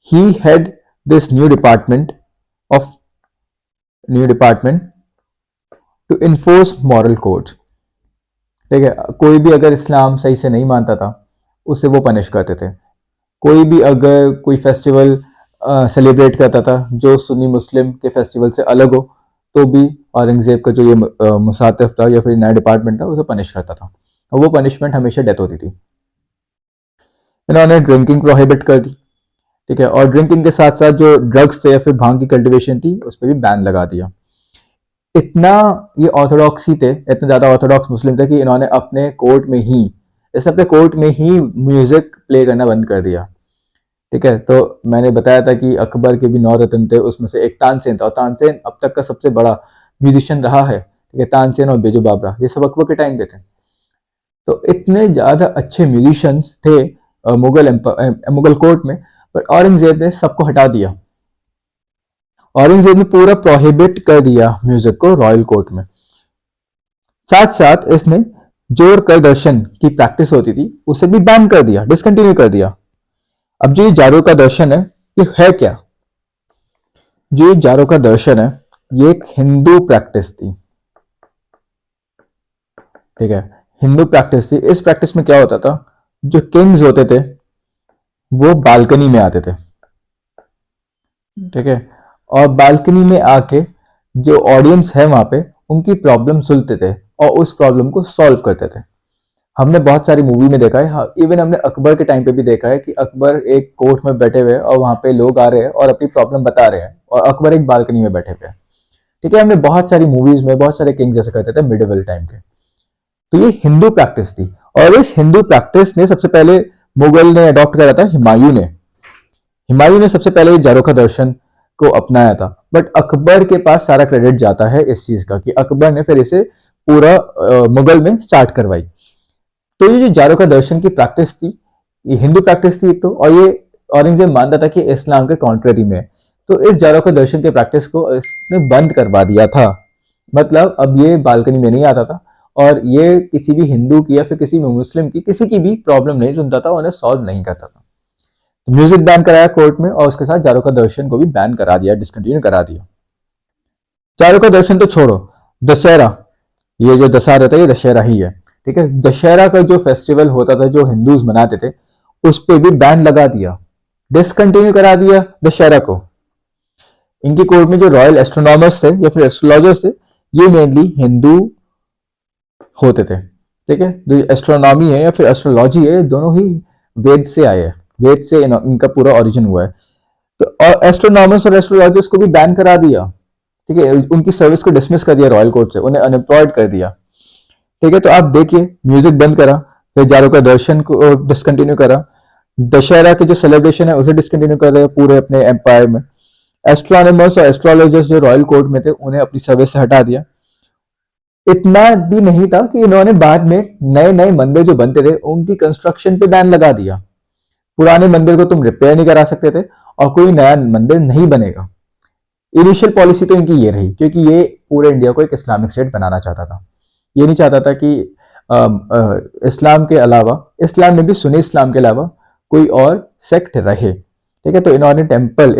he had this new department to enforce moral codes. ठीक है, कोई भी अगर इस्लाम सही से नहीं मानता था, उसे वो पनिश करते थे। कोई भी अगर कोई फेस्टिवल सेलिब्रेट करता था जो सुन्नी मुस्लिम के फेस्टिवल से अलग हो, तो भी औरंगजेब का जो ये मुसातिफ था या फिर नया डिपार्टमेंट था, उसे पनिश करता था, और वो पनिशमेंट हमेशा डेथ होती थी। इन्होंने ड्रिंकिंग प्रोहिबिट कर दी, ठीक है, और ड्रिंकिंग के साथ साथ जो ड्रग्स थे या फिर भांग की कल्टिवेशन थी, उस पर भी बैन लगा दिया। इतना ये ऑर्थोडॉक्स ही थे, इतने ज्यादा ऑर्थोडॉक्स मुस्लिम थे कि इन्होंने अपने कोर्ट में ही, जैसे अपने कोर्ट में ही म्यूजिक प्ले करना बंद कर दिया। ठीक है, तो मैंने बताया था कि अकबर के भी 9 रत्न थे, उसमें से एक तानसेन था, और तानसेन अब तक का सबसे बड़ा म्यूजिशियन रहा है। ठीक है, तानसेन और बेजू बाबरा, ये सब अकबर के टाइम पे थे। तो इतने ज्यादा अच्छे म्यूजिशियंस थे मुगल कोर्ट में, पर औरंगजेब ने सबको हटा दिया। औरंगजेब ने पूरा प्रोहिबिट कर दिया म्यूजिक को रॉयल कोर्ट में। साथ साथ इसने जोर कर दर्शन की प्रैक्टिस होती थी, उसे भी बैन कर दिया, डिसकंटिन्यू कर दिया। अब जो ये जारो का दर्शन ये है क्या? जो ये जारो का दर्शन है, ये एक हिंदू प्रैक्टिस थी। ठीक है, हिंदू प्रैक्टिस थी। इस प्रैक्टिस में क्या होता था, जो किंग्स होते थे वो बालकनी में आते थे, ठीक है, और बालकनी में आके जो ऑडियंस है वहां पे उनकी प्रॉब्लम सुनते थे और उस प्रॉब्लम को सॉल्व करते थे। हमने बहुत सारी मूवी में देखा है, इवन हमने अकबर के टाइम पे भी देखा है कि अकबर एक कोर्ट में बैठे हुए और वहां पे लोग आ रहे हैं और अपनी प्रॉब्लम बता रहे हैं, और अकबर एक बालकनी में बैठे हुए हैं। ठीक है, हमने बहुत सारी मूवीज में बहुत सारे किंग जैसे करते थे मिडिवल टाइम के। तो ये हिंदू प्रैक्टिस थी, और इस हिंदू प्रैक्टिस ने सबसे पहले मुगल ने अडॉप्ट करा था, हुमायूं ने सबसे पहले जारोखा दर्शन को अपनाया था। बट अकबर के पास सारा क्रेडिट जाता है इस चीज का कि अकबर ने फिर इसे पूरा मुगल में स्टार्ट करवाई। तो ये जो जारोका दर्शन की प्रैक्टिस थी, ये हिंदू प्रैक्टिस थी एक तो, और ये औरंगजेब मानता था कि इस्लाम के कॉन्ट्ररी में है। तो इस जारोका दर्शन के प्रैक्टिस को इसने बंद करवा दिया था। मतलब अब ये बालकनी में नहीं आता था, और ये किसी भी हिंदू की या फिर किसी भी मुस्लिम की किसी की भी प्रॉब्लम नहीं सुनता था, उन्हें सॉल्व नहीं करता था। तो म्यूजिक बैन कराया कोर्ट में, और उसके साथ जारोका दर्शन को भी बैन करा दिया, डिसकंटिन्यू करा दिया। चारों का दर्शन तो छोड़ो, दशहरा, ये जो दशहरा था ये दशहरा ही है, ठीक है। दशहरा का जो फेस्टिवल होता था जो हिंदूज मनाते थे, उस पर भी बैन लगा दिया, डिसकंटिन्यू करा दिया दशहरा को। इनकी कोर्ट में जो रॉयल एस्ट्रोनॉमर्स थे या फिर एस्ट्रोलॉजर्स थे, ये मेनली हिंदू होते थे, ठीक है। जो एस्ट्रोनॉमी है या फिर एस्ट्रोलॉजी है, दोनों ही वेद से आए हैं, वेद से इनका पूरा ओरिजिन हुआ है। तो और एस्ट्रोनॉमर्स और एस्ट्रोलॉजर्स को भी बैन करा दिया, ठीक है। उनकी सर्विस को डिसमिस कर दिया रॉयल कोर्ट से, उन्हें अनएम्प्लॉयड कर दिया, ठीक है। तो आप देखिए, म्यूजिक बंद करा, फिर जारो का दर्शन को डिसकंटिन्यू करा, दशहरा के जो सेलिब्रेशन है उसे डिसकंटिन्यू कर दिया पूरे अपने एम्पायर में। एस्ट्रोनॉमर्स और एस्ट्रोलॉजर्स जो रॉयल कोर्ट में थे, उन्हें अपनी सर्विस से हटा दिया। इतना भी नहीं था कि इन्होंने बाद में नए नए मंदिर जो बनते थे उनकी कंस्ट्रक्शन पे बैन लगा दिया। पुराने मंदिर को तुम रिपेयर नहीं करा सकते थे, और कोई नया मंदिर नहीं बनेगा। इनिशियल पॉलिसी तो इनकी ये रही, क्योंकि ये पूरे इंडिया को एक इस्लामिक स्टेट बनाना चाहता था। ये नहीं चाहता था कि इस्लाम के अलावा, इस्लाम में भी सुन्नी इस्लाम के अलावा कोई और सेक्ट रहे, ठीक है। तो इन्होंने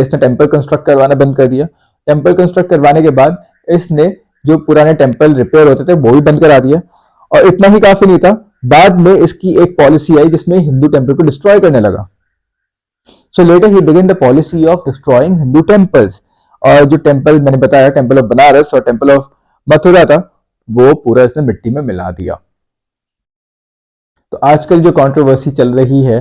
इसने टेम्पल कंस्ट्रक्ट करवाना बंद कर दिया। टेम्पल कंस्ट्रक्ट करवाने के बाद इसने जो पुराने टेम्पल रिपेयर होते थे वो भी बंद करा दिया। और इतना ही काफी नहीं था, बाद में इसकी एक पॉलिसी आई जिसमें हिंदू टेम्पल को डिस्ट्रॉय करने लगा। So later he begin the policy of destroying Hindu temples. और जो टेम्पल मैंने बताया, टेम्पल ऑफ बनारस और टेम्पल ऑफ मथुरा था, वो पूरा इसने मिट्टी में मिला दिया। तो आजकल जो कंट्रोवर्सी चल रही है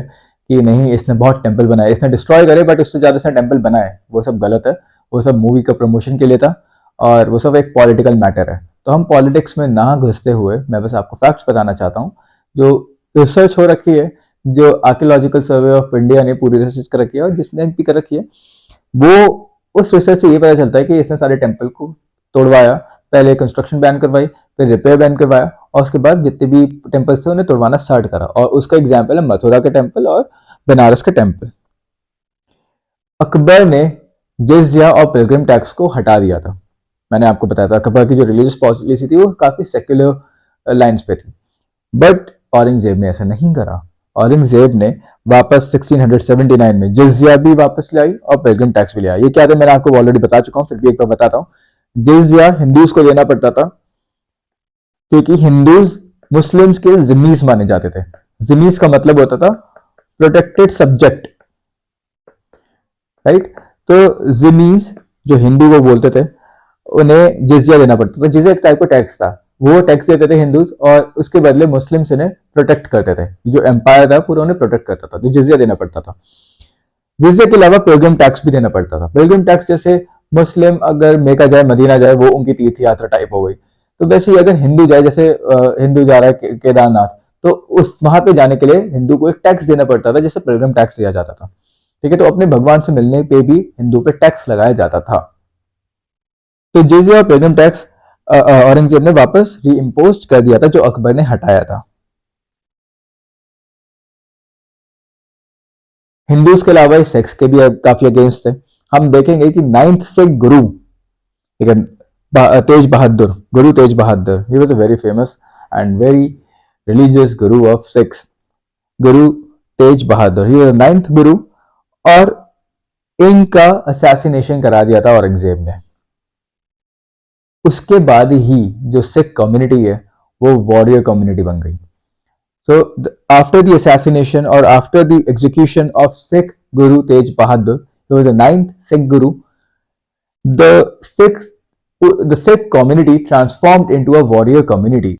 कि नहीं इसने बहुत टेम्पल बनाए, इसने डिस्ट्रॉय करे बट उससे ज्यादा इसने टेम्पल बनाए, वो सब गलत है। वो सब मूवी का प्रमोशन के लिए था, और वो सब एक पॉलिटिकल मैटर है। तो हम पॉलिटिक्स में ना घुसते हुए मैं बस आपको फैक्ट्स बताना चाहता हूँ। जो रिसर्च हो रखी है, जो आर्कियोलॉजिकल सर्वे ऑफ इंडिया ने पूरी रिसर्च कर रखी है और जिसने भी कर रखी है, वो उस रिसर्च से ये पता चलता है कि इसने सारे टेम्पल को तोड़वाया। पहले कंस्ट्रक्शन बैन करवाई, फिर रिपेयर बैन करवाया, और उसके बाद जितने भी टेम्पल्स थे उन्हें तोड़वाना स्टार्ट करा। और उसका एग्जाम्पल है मथुरा के टेम्पल और बनारस के टेम्पल। अकबर ने जिज़्या और पिलग्रिम टैक्स को हटा दिया था। मैंने आपको बताया था अकबर की जो रिलीजियस पॉलिसी थी वो काफी सेक्युलर लाइंस पे थी, बट औरंगजेब ने ऐसा नहीं करा। औरंगजेब ने वापस 1679 में जिजिया भी वापस ले आई और पिलग्रिम टैक्स भी ले आई। ये क्या था मैंने आपको ऑलरेडी बता चुका हूं, फिर भी एक बार बताता हूं। जिजिया हिंदूज को देना पड़ता था, क्योंकि हिंदूज मुस्लिम्स के जिम्मीज माने जाते थे। जिम्मीज का मतलब होता था प्रोटेक्टेड सब्जेक्ट, राइट। तो जिम्मीज जो हिंदू को बोलते थे, उन्हें जिजिया देना पड़ता था। जिजिया एक टाइप का टैक्स था, वो टैक्स देते थे हिंदूज, और उसके बदले मुस्लिम्स इन्हें प्रोटेक्ट करते थे। जो एम्पायर था पूरा उन्हें प्रोटेक्ट करता था, तो जिजिया देना पड़ता था। जिजिया के अलावा पिलग्रिम टैक्स भी देना पड़ता था। पिलग्रिम टैक्स जैसे मुस्लिम अगर मेका जाए, मदीना जाए, वो उनकी तीर्थ यात्रा टाइप हो गई। तो वैसे ही अगर हिंदू जाए, जैसे हिंदू जा रहा है केदारनाथ, तो उस वहां पे जाने के लिए हिंदू को एक टैक्स देना पड़ता था, जैसे पिलग्रिम टैक्स दिया जाता था, ठीक है। तो अपने भगवान से मिलने पे भी हिंदू पे टैक्स लगाया जाता था। तो जिजिया और पिलग्रिम टैक्स औरंगजेब ने वापस री इम्पोज कर दिया था, जो अकबर ने हटाया था। हिंदूज के अलावा सेक्स के भी काफी अगेंस्ट थे। हम देखेंगे कि नाइन्थ सिख गुरु, ठीक है, Tegh Bahadur, Guru Tegh Bahadur, he was a very famous and very religious guru of Sikhs. Guru Tegh Bahadur, he was ninth गुरु, और इनका असैसिनेशन करा दिया था औरंगजेब ने। उसके बाद ही जो सिख कम्युनिटी है वो वॉरियर कम्युनिटी बन गई। So after the assassination or after the execution of Sikh Guru Tej Bahadur, he was the ninth Sikh Guru. The Sikh the Sikh community transformed into a warrior community.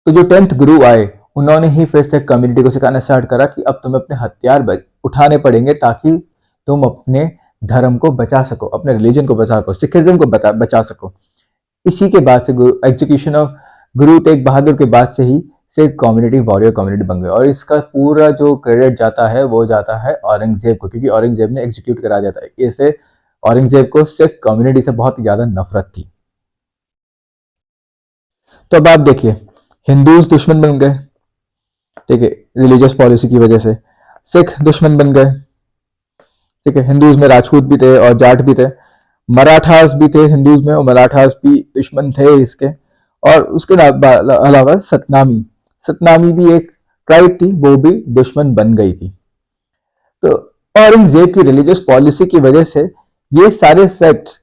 तो जो 10th गुरु आए, उन्होंने ही फिर Sikh community को सिखाना start करा कि अब तुम्हें अपने हथियार उठाने पड़ेंगे, ताकि तुम अपने धर्म को बचा सको, अपने रिलीजन को बचा सको, सिखिज्म को बचा सको। इसी के बाद से एग्जीक्यूशन ऑफ गुरु तेग बहादुर के बाद से ही सिख कम्युनिटी वॉरियर कम्युनिटी बन गई। और इसका पूरा जो क्रेडिट जाता है वो जाता है औरंगजेब को, क्योंकि औरंगजेब ने एग्जीक्यूट करा दिया था इसे। औरंगजेब को सिख कम्युनिटी से बहुत ज्यादा नफरत थी। तो अब आप देखिए, हिंदूज दुश्मन बन गए, ठीक है, रिलीजियस पॉलिसी की वजह से। सिख दुश्मन बन गए, ठीक है, हिंदूज में राजपूत भी थे और जाट भी थे। मराठास भी थे हिंदूज में, और मराठास भी दुश्मन थे इसके। और उसके अलावा सतनामी, सतनामी भी एक ट्राइब थी, वो भी दुश्मन बन गई थी। तो औरंगजेब की रिलीजियस पॉलिसी की वजह से ये सारे सेक्ट्स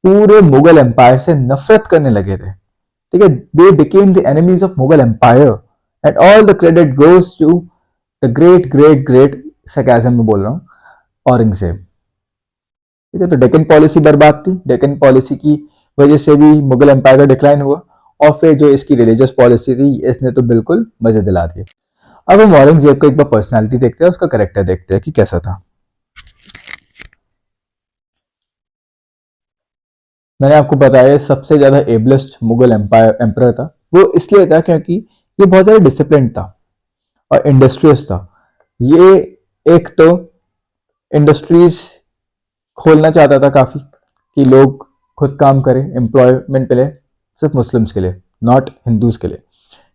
पूरे मुगल एम्पायर से नफरत करने लगे थे, ठीक है। They became the enemies of Mughal empire, and all the credit goes to the great great great, sarcasm में बोल रहा हूं, औरंगजेब, ठीक है। तो डेक्कन पॉलिसी बर्बाद थी, डेक्कन पॉलिसी की वजह से भी मुगल एम्पायर का डिक्लाइन हुआ, और फिर जो इसकी रिलीजियस पॉलिसी थी, इसने तो बिल्कुल मजे दिला दिए। अब हम औरंगजेब को एक बार पर्सनालिटी देखते हैं, उसका करेक्टर देखते हैं कि कैसा था। मैंने आपको बताया सबसे ज्यादा एबलेस्ट मुगल एम्पायर एम्परर था। वो इसलिए था क्योंकि ये बहुत ज्यादा डिसिप्लिन था और इंडस्ट्रियस था। ये एक तो इंडस्ट्रीज खोलना चाहता था काफी, कि लोग खुद काम करें, एम्प्लॉयमेंट मिले सिर्फ मुस्लिम्स के लिए, नॉट हिंदूज के लिए,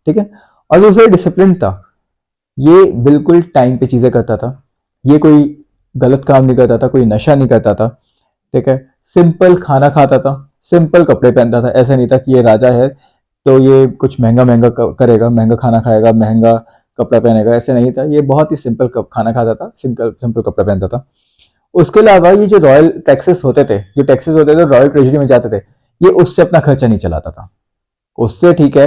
ठीक है। और दूसरा डिसिप्लिन था, ये बिल्कुल टाइम पे चीजें करता था, ये कोई गलत काम नहीं करता था, कोई नशा नहीं करता था, ठीक है। सिंपल खाना खाता था, सिंपल कपड़े पहनता था। ऐसा नहीं था कि ये राजा है तो ये कुछ महंगा महंगा करेगा, महंगा खाना खाएगा, महंगा कपड़ा पहनेगा, ऐसे नहीं था। ये बहुत ही सिंपल खाना खाता था, सिंपल सिंपल कपड़ा पहनता था। उसके अलावा ये जो रॉयल टैक्सेस होते थे, जो टैक्सेस होते थे रॉयल ट्रेजरी में जाते थे, ये उससे अपना खर्चा नहीं चलाता था। उससे ठीक है,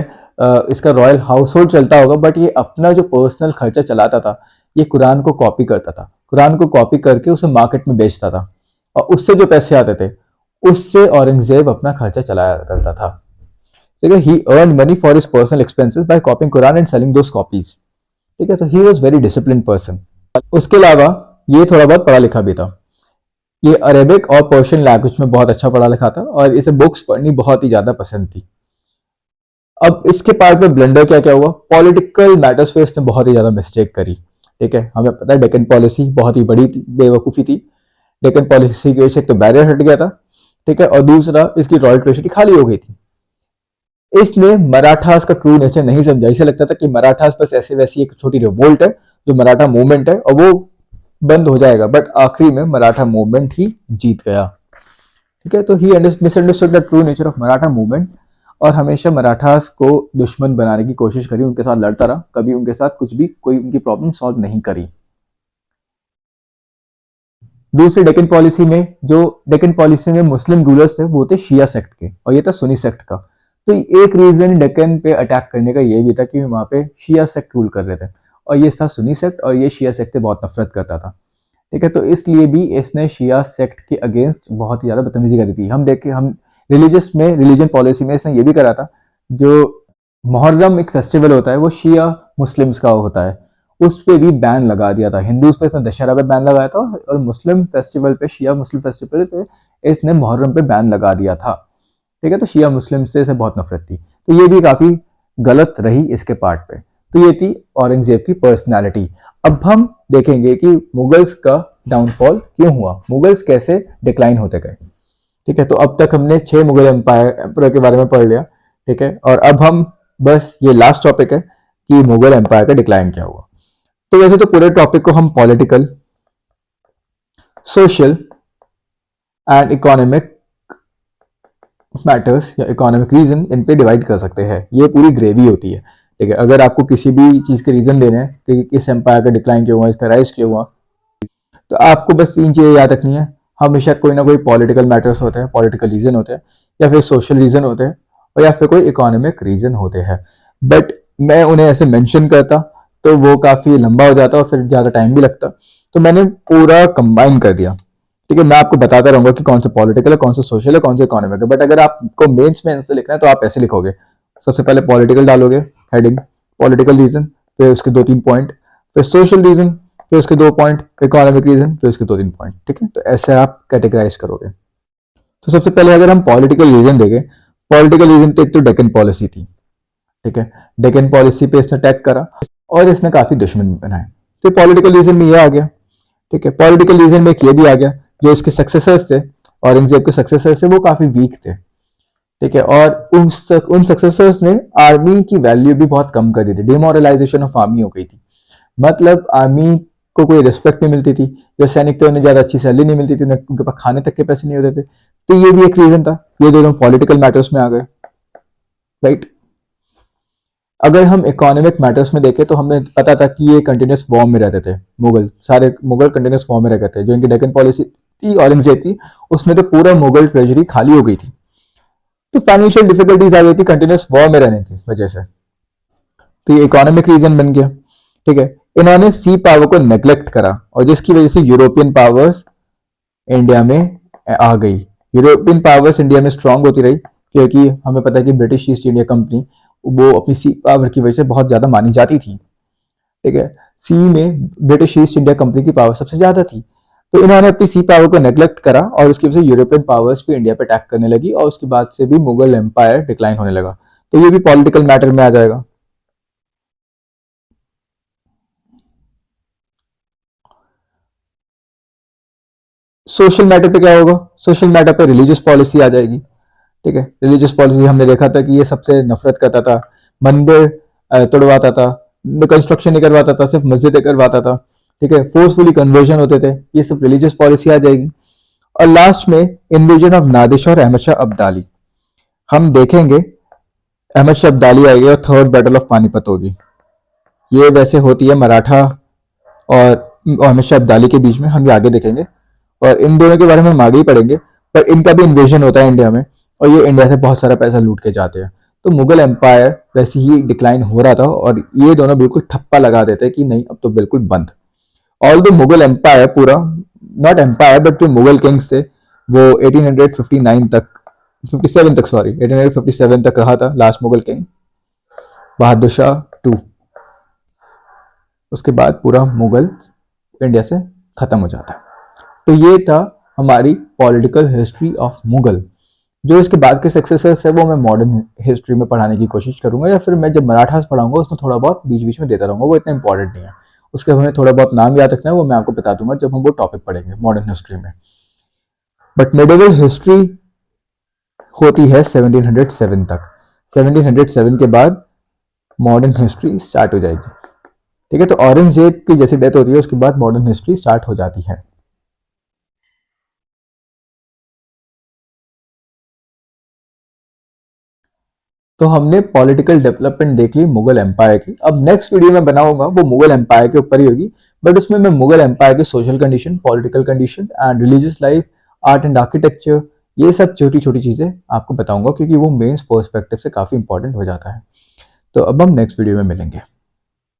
इसका रॉयल हाउस होल्ड चलता होगा, बट ये अपना जो पर्सनल खर्चा चलाता था, ये कुरान को कॉपी करता था। कुरान को कॉपी करके उसे मार्केट में बेचता था, और उससे जो पैसे आते थे उससे औरंगजेब अपना खर्चा चलाया करता था, ठीक है। He earn money for his personal expenses by copying Quran and selling those copies, ठीक है। तो he was very discipline person. उसके अलावा ये थोड़ा बहुत पढ़ा लिखा भी था। ये अरेबिक और पर्शियन लैंग्वेज में बहुत अच्छा पढ़ा लिखा था, और इसे बुक्स पढ़नी बहुत ही ज्यादा पसंद थी। अब इसके पार्ट में ब्लंडर क्या क्या हुआ, पॉलिटिकल मैटर्स पे इसने बहुत ही ज्यादा मिस्टेक करी, ठीक है। हमें पता है डेक्कन पॉलिसी बहुत ही बड़ी बेवकूफ़ी थी। डेक्कन पॉलिसी की वजह से एक तो बैरियर हट गया था, ठीक है, और दूसरा इसकी रॉयल ट्रेजरी खाली हो गई थी। इसने मराठास का ट्रू नेचर नहीं समझा। इसे लगता था कि मराठास बस ऐसे वैसी एक छोटी रिवोल्ट है, जो मराठा मूवमेंट है, और वो बंद हो जाएगा। बट आखिरी में मराठा मूवमेंट ही जीत गया, ठीक है। तो he misunderstood the true nature of Maratha movement, और हमेशा मराठास को दुश्मन बनाने की कोशिश करी, उनके साथ लड़ता रहा, कभी उनके साथ कुछ भी कोई उनकी प्रॉब्लम सॉल्व नहीं करी। दूसरी डेक्कन पॉलिसी में मुस्लिम रूलर्स थे, वो थे शिया सेक्ट के, और ये था सुन्नी सेक्ट का। तो एक रीजन डेक्कन पे अटैक करने का ये भी था कि वहां पे शिया सेक्ट रूल कर रहे थे, और ये था सुन्नी सेक्ट, और ये शिया सेक्ट से बहुत नफरत करता था, ठीक है। तो इसलिए भी इसने शिया सेक्ट के अगेंस्ट बहुत ही ज्यादा बदतमीजी करी थी। हम रिलीजन पॉलिसी में इसने ये भी करा था, जो मुहर्रम एक फेस्टिवल होता है, वो शिया मुस्लिम्स का होता है, उस पे भी बैन लगा दिया था। हिंदूज पे इसने दशहरा पे बैन लगाया था, और मुस्लिम फेस्टिवल पे, शिया मुस्लिम फेस्टिवल पे इसने मुहर्रम पे बैन लगा दिया था, ठीक है। तो शिया मुस्लिम से इसे बहुत नफरत थी, तो ये भी काफी गलत रही इसके पार्ट पे। तो ये थी औरंगजेब की पर्सनैलिटी। अब हम देखेंगे कि मुगल्स का डाउनफॉल क्यों हुआ, मुगल्स कैसे डिक्लाइन होते गए, ठीक है। तो अब तक हमने 6 मुगल एम्पायर के बारे में पढ़ लिया, ठीक है। और अब हम बस ये लास्ट टॉपिक है कि मुगल एम्पायर का डिक्लाइन क्या हुआ। तो वैसे तो पूरे टॉपिक को हम political, social and economic matters या इकोनॉमिक रीजन इन पे डिवाइड कर सकते हैं। ये पूरी ग्रेवी होती है, ठीक है। अगर आपको किसी भी चीज के रीजन देने हैं कि किस एम्पायर का डिक्लाइन क्यों हुआ, इसका राइज क्यों हुआ, तो आपको बस 3 चीजें याद रखनी है। हमेशा कोई ना कोई पॉलिटिकल मैटर्स होते हैं, पॉलिटिकल रीजन होते हैं, या फिर सोशल रीजन होते हैं, और या फिर कोई इकोनॉमिक रीजन होते हैं। बट मैं उन्हें ऐसे मेंशन करता तो वो काफी लंबा हो जाता और फिर ज्यादा टाइम भी लगता, तो मैंने पूरा कंबाइन कर दिया, ठीक है। मैं आपको बताता रहूंगा कि कौन सा पॉलिटिकल है, कौन सा सोशल है, कौन सा इकोनॉमिक है। बट अगर आपको मेंस में आंसर लिखना है तो आप ऐसे लिखोगे, सबसे पहले पॉलिटिकल डालोगे, हेडिंग पॉलिटिकल रीजन, फिर उसके 2-3 पॉइंट, फिर सोशल रीजन, फिर उसके 2 पॉइंट, इकोनॉमिक रीजन, फिर उसके 2-3 पॉइंट, ठीक है। तो ऐसे आप कैटेगराइज करोगे। तो सबसे पहले अगर हम पॉलिटिकल रीजन देखें, पॉलिटिकल रीजन तो एक तो डेक्कन पॉलिसी थी, ठीक है। डेक्कन पॉलिसी पे इसने अटैक करा और इसने काफी दुश्मन बनाए, तो पॉलिटिकल रीजन में ये आ गया, ठीक है। पॉलिटिकल रीजन में एक ये भी आ गया, जो इसके सक्सेसर्स थे, औरंगजेब के सक्सेसर्स थे, वो काफी वीक थे, ठीक है। और उन सक्सेसर्स ने आर्मी की वैल्यू भी बहुत कम कर दी थी, डिमोरलाइजेशन ऑफ आर्मी हो गई थी। मतलब आर्मी को कोई रिस्पेक्ट नहीं मिलती थी, जो सैनिक थे उन्हें ज्यादा अच्छी सैलरी नहीं मिलती थी, उनके पास खाने तक के पैसे नहीं होते थे। तो ये भी एक रीजन था। ये दोनों पॉलिटिकल मैटर्स में आ गए, राइट। अगर हम इकोनॉमिक मैटर्स में देखें तो हमें पता था कि ये कंटिन्यूस वॉर में रहते थे, मुगल सारे मुगल कंटिन्यूस वॉर में रहते थे। जो इनकी डेक्कन पॉलिसी थी औरंगजेब की, उसमें तो पूरा मुगल ट्रेजरी खाली हो गई थी। तो फाइनेंशियल डिफिकल्टीज आ गई थी कंटिन्यूस वॉर में रहने की वजह से। तो ये इकोनॉमिक रीजन बन गया, ठीक है। इन्होंने सी पावर को नेग्लेक्ट करा और जिसकी वजह से यूरोपियन पावर्स इंडिया में आ गई। यूरोपियन पावर्स इंडिया में स्ट्रांग होती रही क्योंकि हमें पता है कि ब्रिटिश ईस्ट इंडिया कंपनी वो अपनी सी पावर की वजह से बहुत ज्यादा मानी जाती थी, ठीक है। सी में ब्रिटिश ईस्ट इंडिया कंपनी की पावर सबसे ज्यादा थी। तो इन्होंने अपनी सी पावर को नेग्लेक्ट करा और उसकी वजह से यूरोपियन पावर्स भी इंडिया पे अटैक करने लगी और उसके बाद से भी मुगल एम्पायर डिक्लाइन होने लगा। तो ये भी पॉलिटिकल मैटर में आ जाएगा। सोशल मैटर पे क्या होगा? सोशल मैटर पे रिलीजियस पॉलिसी आ जाएगी, ठीक है। रिलीजियस पॉलिसी हमने देखा था कि ये सबसे नफरत करता था, मंदिर तोड़वाता था, कंस्ट्रक्शन नहीं करवाता था, सिर्फ मस्जिदें करवाता था, ठीक है। फोर्सफुली कन्वर्जन होते थे, ये सब रिलीजियस पॉलिसी आ जाएगी। और लास्ट में इन्वेजन ऑफ नादिर और अहमद शाह अब्दाली हम देखेंगे। अहमद शाह अब्दाली आएगी और थर्ड बैटल ऑफ पानीपत होगी। ये वैसे होती है मराठा और अहमद शाह अब्दाली के बीच में, हम ये आगे देखेंगे। और इन दोनों के बारे में हम आगे ही पढ़ेंगे। पर इनका भी इन्वेजन होता है इंडिया में और ये इंडिया से बहुत सारा पैसा लूट के जाते हैं। तो मुगल एम्पायर वैसे ही डिक्लाइन हो रहा था और ये दोनों बिल्कुल ठप्पा लगा देते हैं कि नहीं अब तो बिल्कुल बंद। ऑल द मुगल एम्पायर पूरा, नॉट एम्पायर बट जो मुगल किंग्स थे वो 1859 तक, 57 तक, सॉरी 1857 तक रहा था last Mughal king Bahadur Shah two. उसके बाद पूरा मुगल इंडिया से खत्म हो जाता है। तो ये था हमारी पॉलिटिकल हिस्ट्री ऑफ मुगल। जो इसके बाद के सक्सेसर्स है वो मैं मॉडर्न हिस्ट्री में पढ़ाने की कोशिश करूंगा, या फिर मैं जब मराठास पढ़ाऊंगा उसमें थोड़ा बहुत बीच बीच में देता रहूंगा, वो इतना इंपॉर्टेंट नहीं है। उसके हमें थोड़ा बहुत नाम याद रखना है, वो मैं आपको बता दूंगा जब हम वो टॉपिक पढ़ेंगे मॉडर्न हिस्ट्री में। बट मिडिवल हिस्ट्री होती है 1707 तक। 1707 के बाद मॉडर्न हिस्ट्री स्टार्ट हो जाएगी, ठीक है। तो औरंगजेब की जैसी डेथ होती है उसके बाद मॉडर्न हिस्ट्री स्टार्ट हो जाती है। तो हमने पॉलिटिकल डेवलपमेंट देख ली मुगल एम्पायर की। अब नेक्स्ट वीडियो में बनाऊंगा वो मुगल एम्पायर के ऊपर ही होगी, बट उसमें मैं मुगल एम्पायर की social condition, political condition and religious life, art and architecture, ये सब छोटी छोटी चीजें आपको बताऊंगा क्योंकि वो मेन पर्सपेक्टिव से काफी इंपॉर्टेंट हो जाता है। तो अब हम नेक्स्ट वीडियो में मिलेंगे।